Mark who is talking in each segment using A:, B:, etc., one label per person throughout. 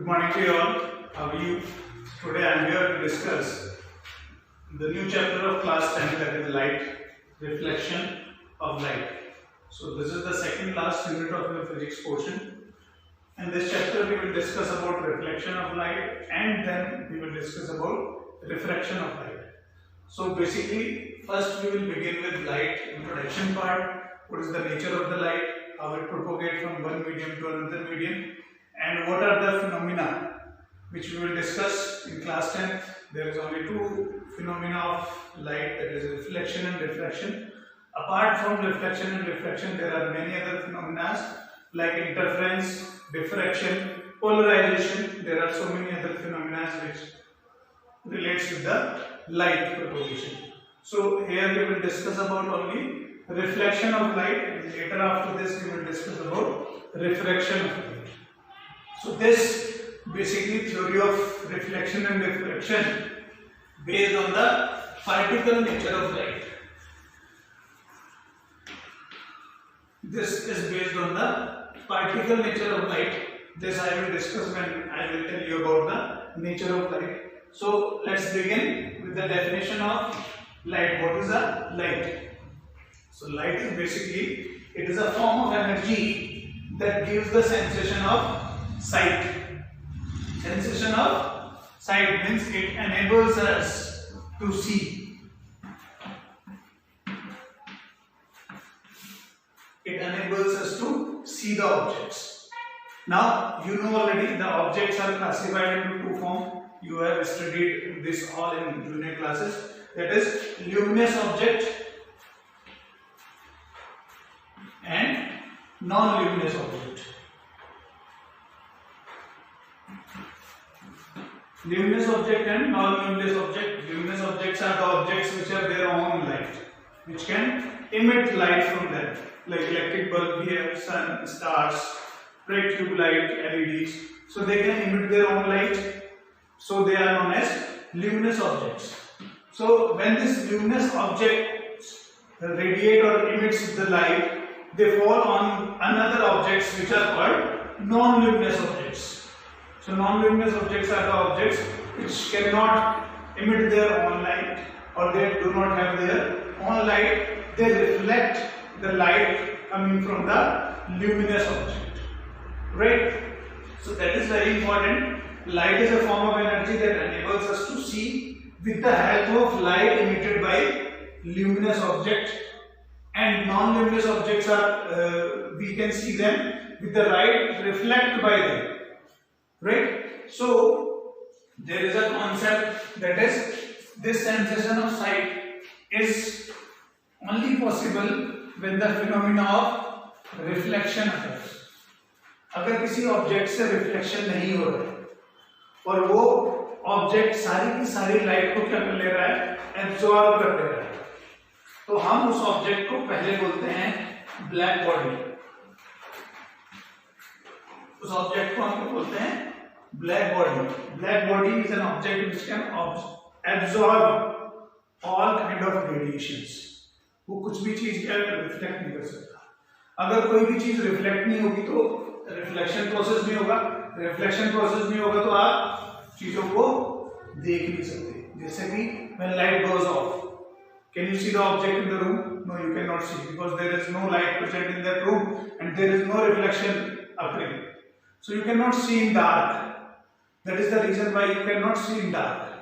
A: morning to you all. How are you? Today I am here to discuss the new chapter of class 10, that is light, reflection of light. So this is the second last unit of your physics portion. In this chapter we will discuss about reflection of light and then we will discuss about refraction of light. So basically first we will begin with light introduction part. What is the nature of the light, how it propagates from one medium to another medium, and what are the phenomena which we will discuss in class 10. There is only two phenomena of light, that is reflection and refraction. Apart from reflection and refraction, there are many other phenomena like interference, diffraction, polarization. There are so many other phenomena which relates with the light propagation. So here we will discuss about only reflection of light, and later after this we will discuss about refraction of light. So this basically theory of reflection and refraction based on the particle nature of light. This is based on the particle nature of light. This I will discuss when I will tell you about the nature of light. So let's begin with the definition of light. What is a light? So light is basically, it is a form of energy that gives the sensation of sight. Sensation of sight means it enables us to see. It enables us to see the objects. Now you know already the objects are classified into two forms. You have studied this all in junior classes. That is luminous object and non-luminous object. Luminous object and non-luminous object. Luminous objects are the objects which have their own light, which can emit light from them, like electric bulb, we have sun, stars, bright tube light, LEDs. So they can emit their own light. So they are known as luminous objects. So when this luminous object radiate or emits the light, they fall on another objects which are called non-luminous objects. So non-luminous objects are the objects which cannot emit their own light, or they do not have their own light. They reflect the light coming from the luminous object, right? So that is very important. Light is a form of energy that enables us to see with the help of light emitted by luminous object, and non-luminous objects are we can see them with the light reflect by them, right? So there is a concept that is this sensation of sight is only possible when the phenomena of reflection occurs. अगर किसी object से reflection नहीं हो रहा है और वो object सारी की सारी लाइट को क्या कर ले रहा है, एब्जॉर्ब कर ले रहा है, तो हम उस ऑब्जेक्ट को पहले बोलते हैं ब्लैक बॉडी. उस ऑब्जेक्ट को हम बोलते हैं black body. Black body is an object which can absorb all kind of radiations. वो कुछ भी चीज क्या रिफ्लेक्ट नहीं कर सकता. अगर कोई भी चीज रिफ्लेक्ट नहीं होगी तो रिफ्लेक्शन प्रोसेस नहीं होगा. रिफ्लेक्शन प्रोसेस नहीं होगा तो आप चीजों को देख नहीं सकते. जैसे कि when light goes off, can you see the object in the room? No, you cannot see, because there is no light present in that room and there is no reflection occurring. So you cannot see in dark. That is the reason why you cannot see in dark.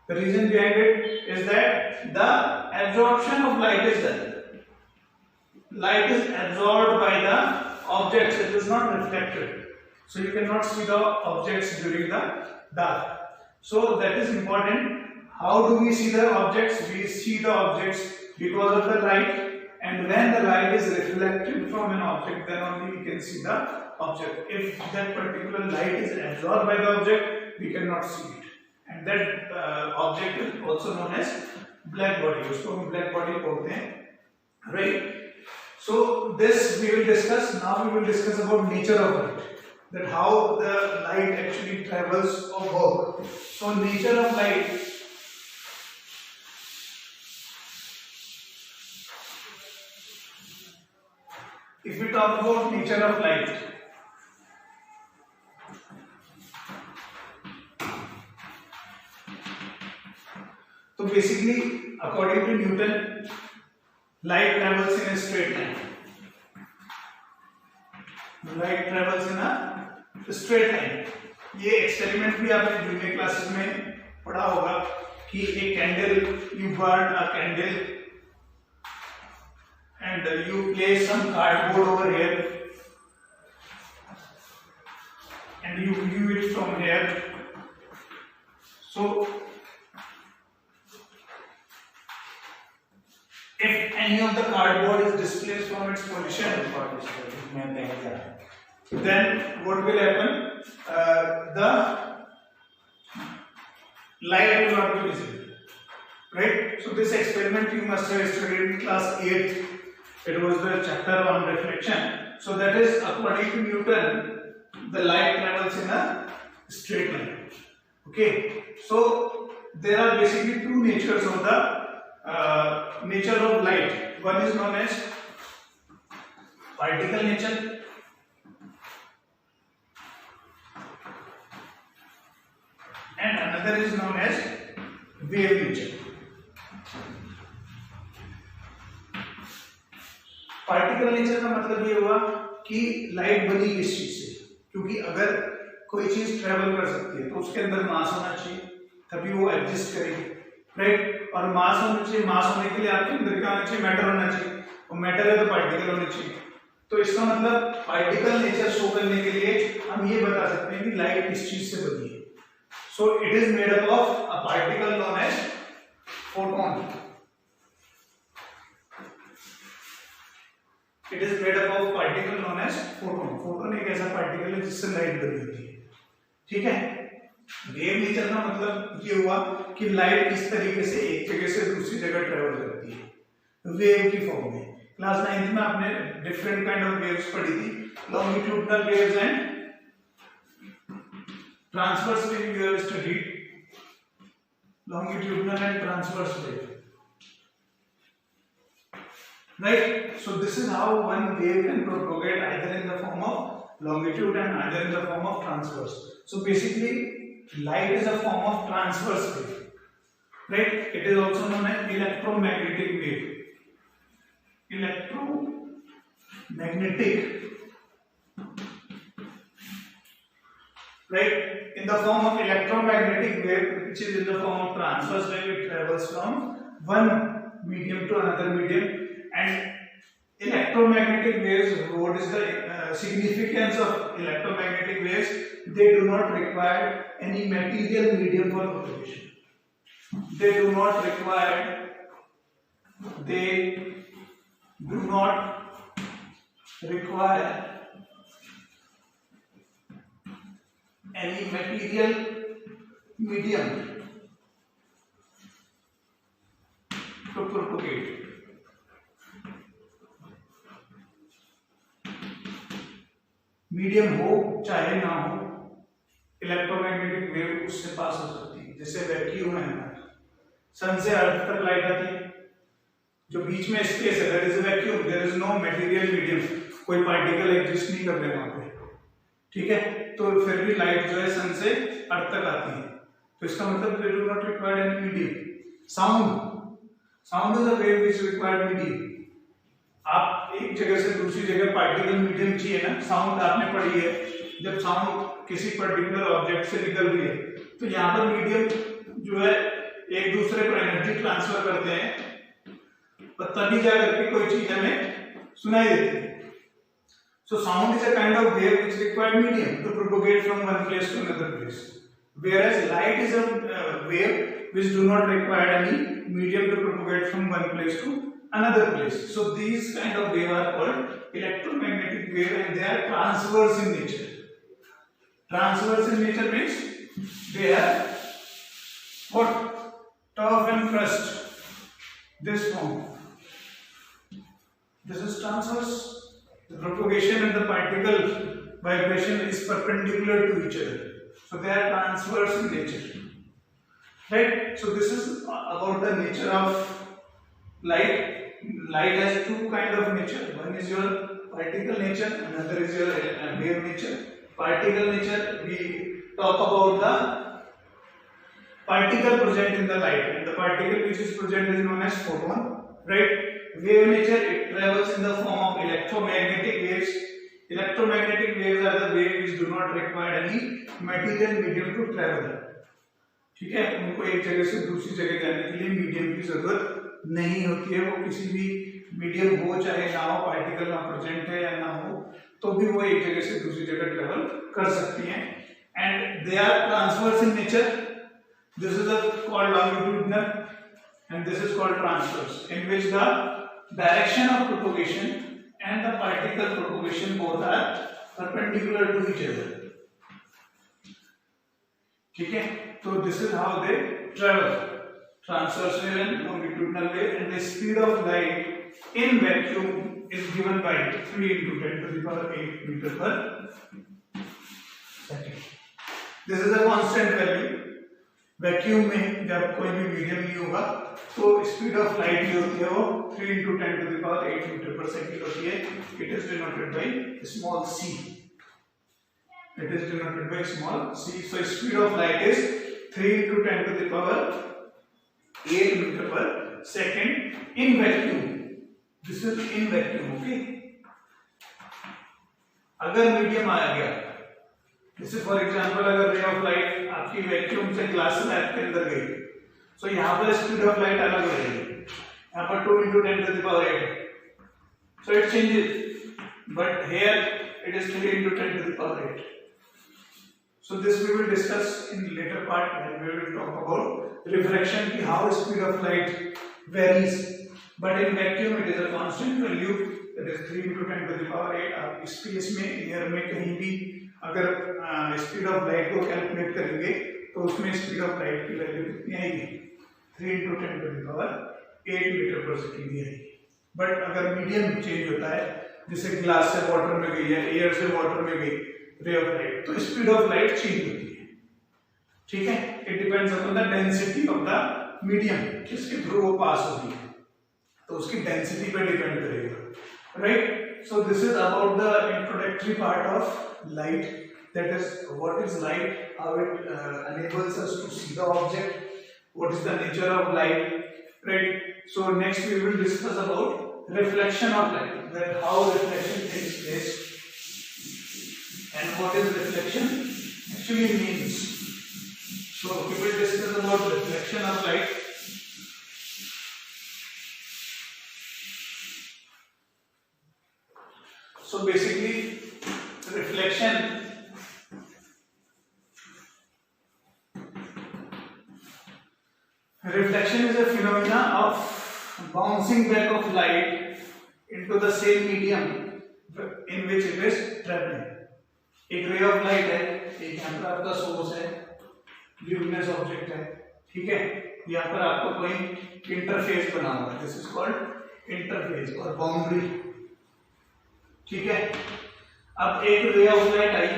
A: The reason behind it is that the absorption of light is done. Light is absorbed by the objects, it is not reflected. So you cannot see the objects during the dark. So that is important. How do we see the objects? We see the objects because of the light, and when the light is reflected from an object, then only we can see the object. If that particular light is absorbed by the object, we cannot see it. And that object is also known as black body. उसको हम black body बोलते हैं, right? So this we will discuss. Now we will discuss about nature of light, that how the light actually travels or work. So nature of light. If we talk about nature of light, तो basically according to Newton light travels in a straight line. Light travels in a straight line. ये experiment भी आपने junior classes में पढ़ा होगा कि एक candle, you burn a candle and you place some cardboard over here and you view it from here. So if any of the cardboard is displaced from its position, then what will happen? The light will not be visible, right? So this experiment you must have studied in class 8. It was the chapter on reflection. So that is according to Newton, the light travels in a straight line. Okay, so there are basically two natures of the nature of light. One is known as particle nature and another is known as wave nature. Particle nature का मतलब ये हुआ कि light बनी किस चीज से, क्योंकि अगर कोई चीज ट्रेवल कर सकती है तो उसके अंदर मास होना चाहिए तभी वो एग्जिस्ट करेगी, राइट? और मास होना चाहिए, मास होने के लिए आपके अंदर क्या होना चाहिए? मैटर होना चाहिए, और मैटर है तो पार्टिकल होने चाहिए। तो इसका मतलब पार्टिकल नेचर शो करने के लिए हम ये बता सकते हैं कि लाइट किस चीज से बनी है। So it is made up of a particle known as photon. It is made up of particle known as photon. Photon एक ऐसा पार्टिकल है जिससे लाइट बनी होती है, ठीक है? वेव नेचर का मतलब ये हुआ कि लाइट इस तरीके से एक जगह से दूसरी जगह ट्रेवल करती है वेव की फॉर्म में। क्लास 9th में आपने डिफरेंट काइंड ऑफ वेव्स पढ़ी थी, longitudinal waves and transverse wave you have studied, longitudinal and transverse wave, right? So this is how one wave can propagate either in the form of longitude and either in the form of transverse. So basically light is a form of transverse wave, right? It is also known as electromagnetic wave. Electromagnetic, right? In the form of electromagnetic wave, which is in the form of transverse wave, it travels from one medium to another medium. And electromagnetic waves, what is the significance of electromagnetic waves? They do not require any material medium for propagation. They do not require any material medium to propagate. Medium हो चाहे ना हो, electromagnetic wave उससे पास हो सकती है। जैसे vacuum है हमारा, सन से अर्थ तक लाइट आती है, जो बीच में स्पेस है that is a vacuum, there is no material medium, कोई पार्टिकल एग्जिस्ट नहीं कर रहे वहां पे, ठीक है? तो फिर भी लाइट जो है सन से अर्थ तक आती है, तो इसका मतलब they do not require any medium. Sound is a wave which required medium. आप एक जगह से दूसरी जगह पार्टिकल मीडियम चाहिए ना, साउंड आपने पढ़ी है, जब साउंड किसी पर्टिकुलर ऑब्जेक्ट से निकल रही है तो यहाँ पर मीडियम जो है एक दूसरे पर एनर्जी ट्रांसफर करते हैं, तभी जा करके कोई चीज हमें सुनाई देती है। So sound is a kind of wave which requires medium to propagate from one place to another place, whereas light is a wave which do not require any medium to propagate from one place to another place. So these kind of wave are called electromagnetic wave and they are transverse in nature. Transverse in nature means they are what? Turf and crust. This form. This is transverse. The propagation and the particle vibration is perpendicular to each other, so they are transverse in nature, right? So this is about the nature of light. Light has two kind of nature. One is your particle nature, another is your wave nature. Particle nature, we talk about the particle present in the light, and the particle which is present is known as photon, right? Wave nature, it travels in the form of electromagnetic waves. Electromagnetic waves are the waves which do not require any material medium to travel. ठीक है, उनको एक जगह से दूसरी जगह जाने के लिए मीडियम की जरूरत नहीं होती है। वो किसी भी मीडियम हो चाहे ना हो, पार्टिकल ना प्रेजेंट है या ना हो, तो भी वो एक जगह से दूसरी जगह ट्रेवल कर सकती हैं। And they are transverse in nature. This is called longitudinal and this is called transverse, in which the direction of propagation and the particle propagation both are perpendicular to each other. ठीक है, तो this is how they travel, transverse wave and longitudinal wave, and the speed of light in vacuum is given by 3 into 10 to the power 8 meter per second. This is a constant value. Vacuum में जब कोई भी medium नहीं होगा तो speed of light जो होती है वो 3 into 10 to the power 8 meter per second होती है। It is denoted by small c. It is denoted by small c. So speed of light is 3 into 10 to the power 8 meter per second in vacuum. This is in vacuum, okay. अगर medium आ गया, जैसे for example अगर ray of light आपकी vacuum से glass slab के अंदर गई, सो यहाँ पर स्पीड ऑफ लाइट अलग हो जाएगी। यहाँ पर 2 into 10 to the power 8, so it changes, but here it is 3 into 10 to the power 8. So this we will discuss in later part when we will talk about refraction, ki how speed of light varies, but in vacuum it is a constant value, that is 3 into 10 to the power 8. आप space में air में कहीं भी अगर speed of light को calculate करेंगे तो उसमें स्पीड ऑफ लाइट की वैल्यू कितनी आएगी? 3 into 10 to the power 8 meter पर सेकेंड आएगी। बट अगर मीडियम चेंज होता है, जैसे ग्लास से वाटर में गई है, एयर से वाटर में गई रे ऑफ लाइट, तो स्पीड ऑफ लाइट चेंज होती है। ठीक है, it depends upon the density of the medium, किसके थ्रू वो पास होगी, तो उसकी डेंसिटी पे डिपेंड करेगा, right? So this is about the introductory part of light, that is what is light, how it enables us to see the object, what is the nature of light, right? So next we will discuss about reflection of light, that how reflection takes place and what is reflection actually means. So we will discuss about reflection of light. So basically, reflection is a phenomena of bouncing back of light into the same medium in which it is traveling. एक ray of light है, एक यहाँ पर आपका source है, luminous object है, ठीक है, यहाँ पर आपको कोई इंटरफेस बना हुआ है, दिस इज कॉल्ड इंटरफेस और बाउंड्री, ठीक है। अब एक रे ऑफ लाइट आई,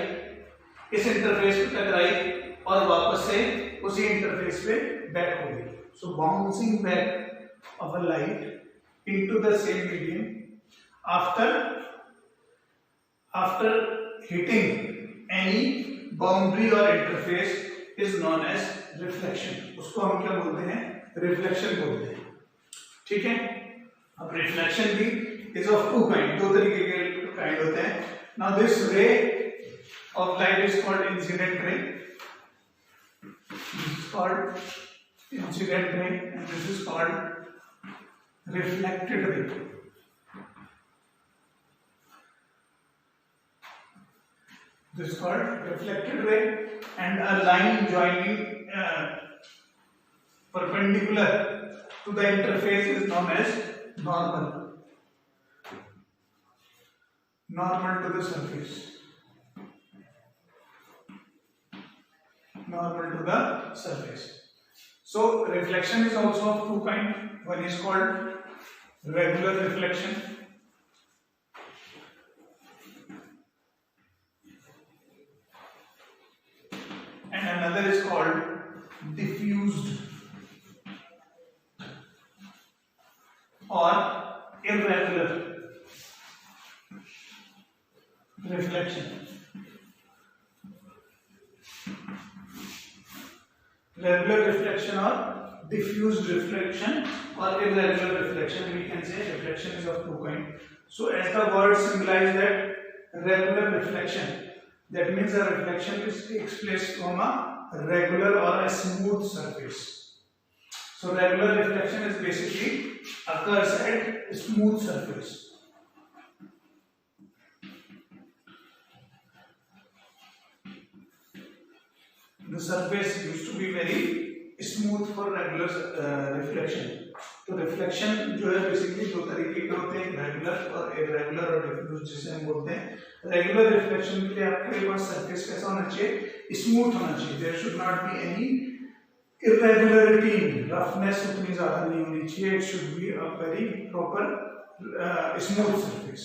A: इस इंटरफेस पे टकराई और वापस से उसी इंटरफेस पे बैक हो गई। So bouncing back of a light into the same medium after hitting any boundary और interface is known as reflection. उसको हम क्या बोलते हैं? रिफ्लेक्शन बोलते हैं, ठीक है। अब रिफ्लेक्शन भी इज ऑफ टू काइंड, दो तरीके के काइंड होते हैं। Now this ray of light is called incident ray, this is called incident ray and this is called reflected ray. This is called reflected ray, and a line joining perpendicular to the interface is known as normal. Normal to the surface. Normal to the surface. So reflection is also of two kinds. One is called regular reflection, and another is called diffused or irregular reflection. regular reflection or diffused reflection or irregular reflection. We can say reflection is of two kinds. So as the word symbolize that regular reflection, that means a reflection which takes place from a regular or a smooth surface. So regular reflection is basically occurs at smooth surface. The surface used to be very smooth for regular reflection. तो reflection जो है basically दो तरीके के होते हैं, regular और irregular और डिफ्यूज जिसे हम बोलते हैं। रेगुलर रिफ्लेक्शन के लिए आपके पास सरफेस कैसा होना चाहिए? स्मूथ होना चाहिए। There should not be any irregularity, roughness उतनी ज्यादा नहीं होनी चाहिए। It should be a very proper smooth surface.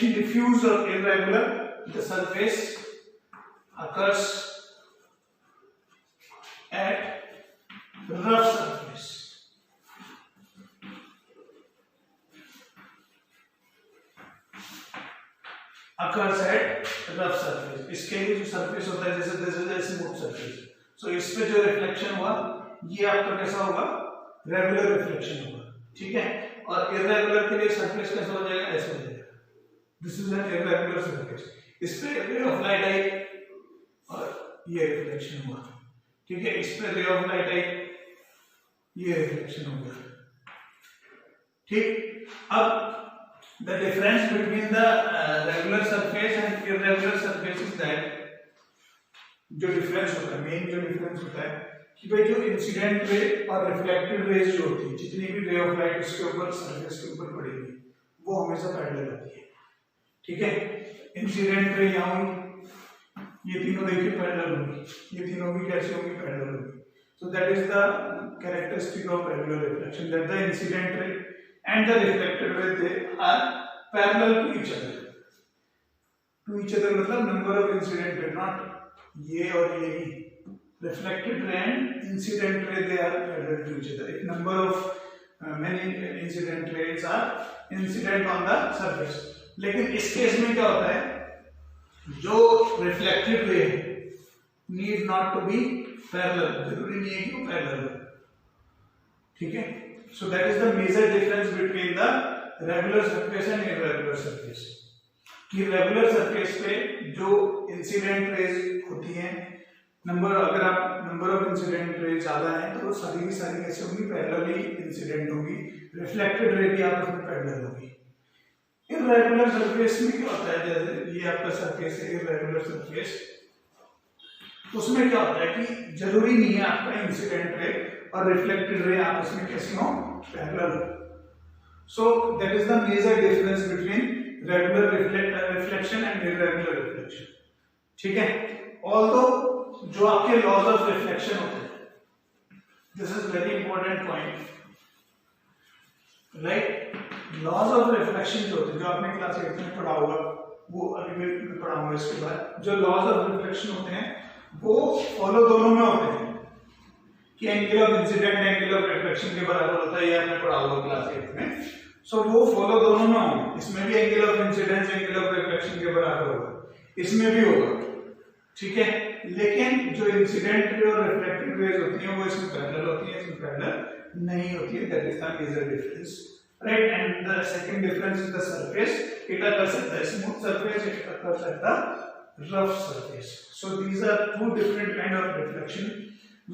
A: In diffuse और irregular the surface occurs at rough surface. Occurs at rough surface. इसके लिए जो सरफेस होता है, जैसे this is a smooth surface, so इस पे जो रिफ्लेक्शन हुआ ये आपका कैसा होगा? रेगुलर रिफ्लेक्शन होगा, ठीक है। और इरेगुलर के लिए सरफेस कैसा हो जाएगा? ऐसा हो जाएगा। This is an irregular surface, इस पे रे ऑफ लाइट आई और ये रिफ्लेक्शन हुआ, ठीक है। इस पे रे ऑफ लाइट आई, ये रिफ्लेक्शन हो गया, ठीक। अब the difference between the regular surface and irregular surface is that जो डिफरेंस होता है, मेन जो डिफरेंस होता है कि भाई जो इंसिडेंट रे और रिफ्लेक्टेड रेज जो होती है, जितनी भी रे ऑफ लाइट उसके ऊपर सरफेस के ऊपर पड़ेगी वो हमेशा पैरेलल होती है, ठीक है। इंसिडेंट रे यहाँ हुई, ये तीनों देखिए पैरेलल होंगी, ये तीनों भी कैसे होंगी? पैरेलल होंगी। सो that is the characteristic of regular reflection, that the incident ray and the reflected ray they are parallel to each other. To each other मतलब number of incident ray, not ये और ये ही। Reflected ray and incident ray they are parallel to each other. If number of many incident rays are incident on the surface. लेकिन इस case में क्या होता है? जो reflected ray need not to be parallel, जरूरी नहीं है कि वो parallel हो, ठीक है। So that is the major difference between the regular surface and irregular surface. कि regular surface पे जो incident rays होती हैं, अगर आप number of incident rays ज़्यादा हैं तो सारी की सारी कैसे होंगी? पैरेलली incident होगी, reflected ray भी आपस में पैरेलल होगी। irregular surface में क्या होता है? जैसे ये आपका surface है irregular surface, उसमें क्या होता है कि जरूरी नहीं है आपका incident ray और रिफ्लेक्टेड रे आपस में कैसे हो? पैरेलल हो। So that is the major difference between regular reflection and irregular reflection, ठीक है। ऑल्दो जो आपके लॉज ऑफ रिफ्लेक्शन होते हैं, this is very important point, right. Laws of reflection जो होते हैं, जो आपने क्लास 8 में पढ़ा होगा, वो अभी मैं पढ़ाऊंगा इसके बाद। जो लॉज ऑफ रिफ्लेक्शन होते हैं वो फॉलो दोनों में होते हैं कि angle of incident angle of reflection के बराबर होता है, ये आपने पढ़ा होगा क्लास 8 में। सो वो फॉलो दोनों में होंगे, इसमें भी angle of incidence angle of reflection के बराबर होगा, इसमें भी होगा, ठीक है। लेकिन जो इंसिडेंट रे और रिफ्लेक्टेड रेज होती हैं वो इसमें पैरेलल होती हैं, इसमें पैरेलल नहीं होती है। That is the major difference, right. And the second difference is the surface, it occurs at the smooth surface, it occurs at the rough surface. So these are two different kind of reflection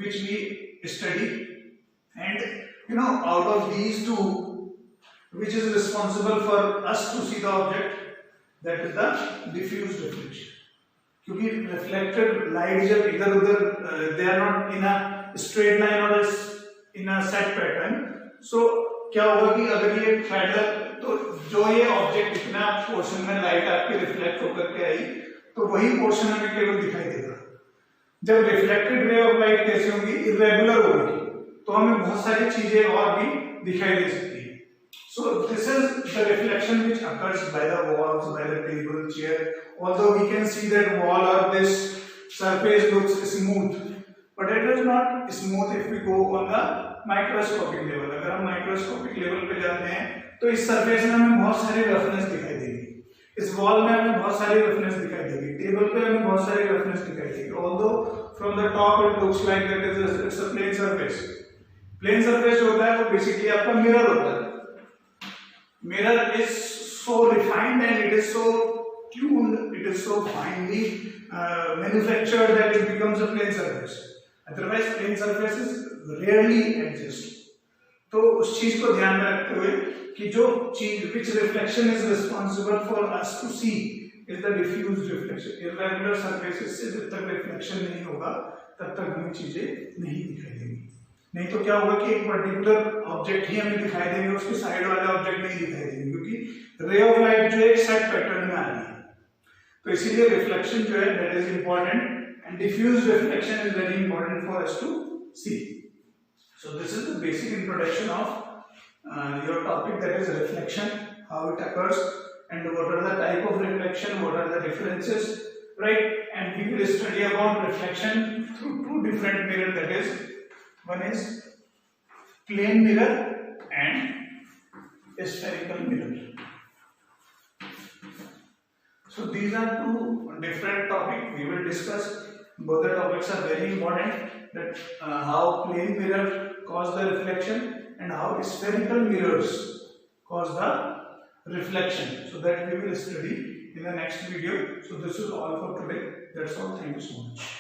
A: which we study, and you know, out of these two, which is responsible for us to see the object? That is the diffused reflection. क्योंकि reflected light जब इधर उधर they are not in a straight line or in a set pattern, so क्या होगा कि अगर ये parallel, तो जो ये ऑब्जेक्ट इतना पोर्शन में लाइट आपकी रिफ्लेक्ट होकर के आई तो वही पोर्शन हमें केवल दिखाई देगा। जब रिफ्लेक्टेड रे ऑफ लाइट कैसी होंगी? इरेगुलर होगी, तो हमें बहुत सारी चीजें और भी दिखाई दे सकती है। So this is the reflection which occurs by the walls, by the table, chair. Although we can see that wall और this surface looks smooth, but it is not smooth if we go on the microscopic level. अगर हम microscopic level पे जाते हैं तो इस surface में हमें बहुत सारी रफनेस दिखाई देगी, इस वॉल में हमें बहुत सारी रेफरेंस दिखाई देगी, टेबल पे हमें बहुत सारी रेफरेंस दिखाई देगी। Although from the top it looks like that it's a plane surface. Plane surface जो होता है वो बेसिकली आपका मिरर होता है। Mirror is so refined and it is so tuned, it is so finely manufactured that it becomes a plane surface. Otherwise plane surfaces rarely exist. तो उस चीज को ध्यान में रखते हुए कि जो चीज which reflection is responsible for us to see is the diffuse reflection. Irregular surfaces से जब तक reflection नहीं होगा तब तक हमें चीजें नहीं दिखाई देंगी। नहीं तो क्या होगा कि एक पर्टिकुलर ऑब्जेक्ट ही हमें दिखाई देंगे, उसके साइड वाले ऑब्जेक्ट नहीं दिखाई देंगे, क्योंकि रे ऑफ लाइट जो एक सेट पैटर्न में आ रही है। तो इसीलिए रिफ्लेक्शन जो है that is important and diffuse reflection is very important for us to see. So this is the basic introduction of your topic, that is reflection, how it occurs and what are the type of reflection, what are the differences, right? And we will study about reflection through two different mirror, that is one is plane mirror and spherical mirror. So these are two different topics we will discuss. Both the topics are very important, that how plane mirror cause the reflection and how spherical mirrors cause the reflection. So that we will study in the next video. So this is all for today. That's all. Thank you so much.